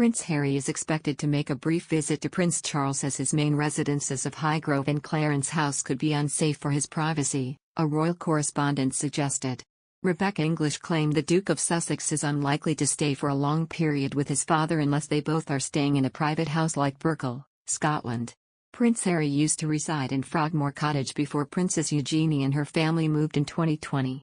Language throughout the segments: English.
Prince Harry is expected to make a brief visit to Prince Charles as his main residences of Highgrove and Clarence House could be unsafe for his privacy, a royal correspondent suggested. Rebecca English claimed the Duke of Sussex is unlikely to stay for a long period with his father unless they both are staying in a private house like Burkle, Scotland. Prince Harry used to reside in Frogmore Cottage before Princess Eugenie and her family moved in 2020.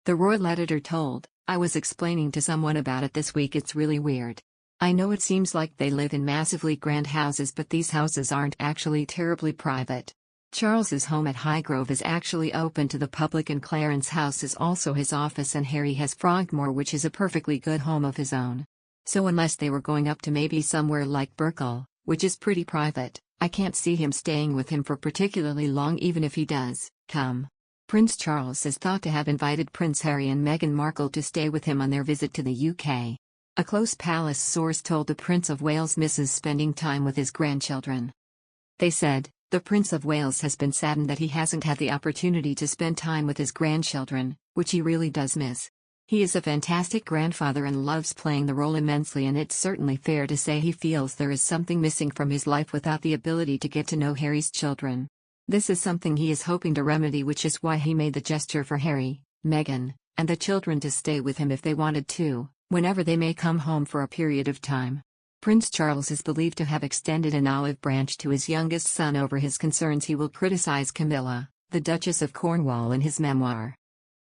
The royal editor told, "I was explaining to someone about it this week. It's really weird. I know it seems like they live in massively grand houses, but these houses aren't actually terribly private. Charles's home at Highgrove is actually open to the public and Clarence House is also his office, and Harry has Frogmore, which is a perfectly good home of his own. So unless they were going up to maybe somewhere like Burkle, which is pretty private, I can't see him staying with him for particularly long, even if he does come." Prince Charles is thought to have invited Prince Harry and Meghan Markle to stay with him on their visit to the UK. A close palace source told the Prince of Wales misses spending time with his grandchildren. They said, "The Prince of Wales has been saddened that he hasn't had the opportunity to spend time with his grandchildren, which he really does miss. He is a fantastic grandfather and loves playing the role immensely, and it's certainly fair to say he feels there is something missing from his life without the ability to get to know Harry's children. This is something he is hoping to remedy, which is why he made the gesture for Harry, Meghan, and the children to stay with him if they wanted to, whenever they may come home for a period of time." Prince Charles is believed to have extended an olive branch to his youngest son over his concerns he will criticize Camilla, the Duchess of Cornwall, in his memoir.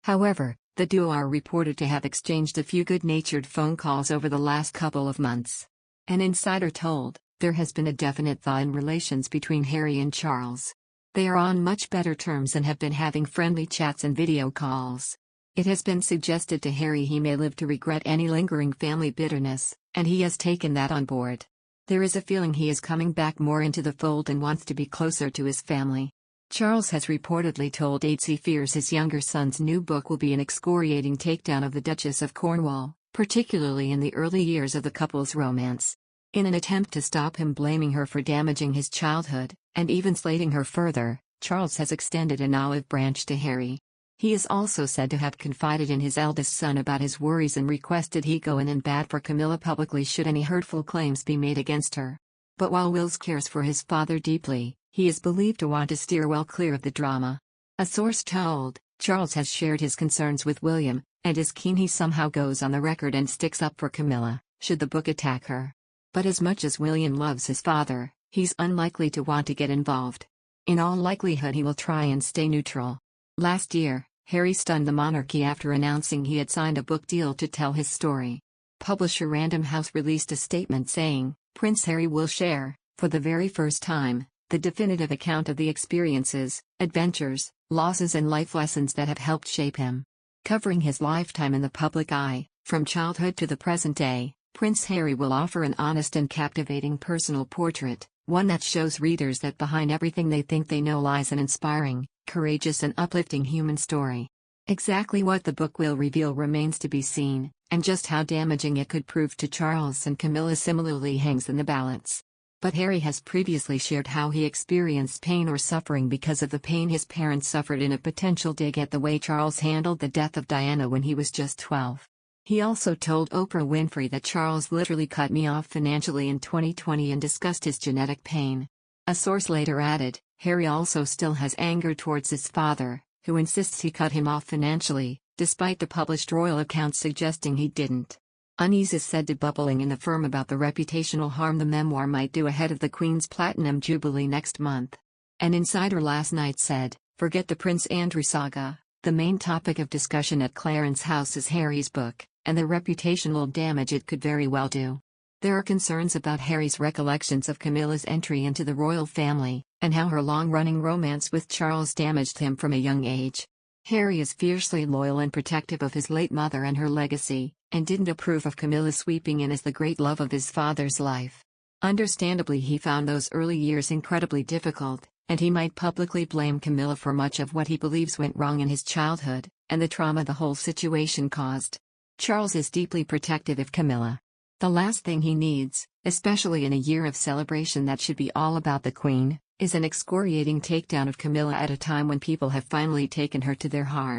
However, the duo are reported to have exchanged a few good-natured phone calls over the last couple of months. An insider told, "There has been a definite thaw in relations between Harry and Charles. They are on much better terms and have been having friendly chats and video calls. It has been suggested to Harry he may live to regret any lingering family bitterness, and he has taken that on board. There is a feeling he is coming back more into the fold and wants to be closer to his family." Charles has reportedly told aides he fears his younger son's new book will be an excoriating takedown of the Duchess of Cornwall, particularly in the early years of the couple's romance. In an attempt to stop him blaming her for damaging his childhood, and even slating her further, Charles has extended an olive branch to Harry. He is also said to have confided in his eldest son about his worries and requested he go in and bat for Camilla publicly should any hurtful claims be made against her. But while Wills cares for his father deeply, he is believed to want to steer well clear of the drama. A source told, Charles has shared his concerns with William, and is keen he somehow goes on the record and sticks up for Camilla, should the book attack her. But as much as William loves his father, he's unlikely to want to get involved. In all likelihood he will try and stay neutral. Last year, Harry stunned the monarchy after announcing he had signed a book deal to tell his story. Publisher Random House released a statement saying, "Prince Harry will share, for the very first time, the definitive account of the experiences, adventures, losses and life lessons that have helped shape him." Covering his lifetime in the public eye, from childhood to the present day, Prince Harry will offer an honest and captivating personal portrait, one that shows readers that behind everything they think they know lies an inspiring, courageous and uplifting human story. Exactly what the book will reveal remains to be seen, and just how damaging it could prove to Charles and Camilla similarly hangs in the balance. But Harry has previously shared how he experienced pain or suffering because of the pain his parents suffered in a potential dig at the way Charles handled the death of Diana when he was just 12. He also told Oprah Winfrey that Charles literally cut me off financially in 2020 and discussed his genetic pain. A source later added, Harry also still has anger towards his father, who insists he cut him off financially, despite the published royal accounts suggesting he didn't. Unease is said to bubbling in the firm about the reputational harm the memoir might do ahead of the Queen's Platinum Jubilee next month. An insider last night said, "Forget the Prince Andrew saga, the main topic of discussion at Clarence House is Harry's book, and the reputational damage it could very well do." There are concerns about Harry's recollections of Camilla's entry into the royal family, and how her long-running romance with Charles damaged him from a young age. Harry is fiercely loyal and protective of his late mother and her legacy, and didn't approve of Camilla sweeping in as the great love of his father's life. Understandably, he found those early years incredibly difficult, and he might publicly blame Camilla for much of what he believes went wrong in his childhood, and the trauma the whole situation caused. Charles is deeply protective of Camilla. The last thing he needs, especially in a year of celebration that should be all about the Queen, is an excoriating takedown of Camilla at a time when people have finally taken her to their heart.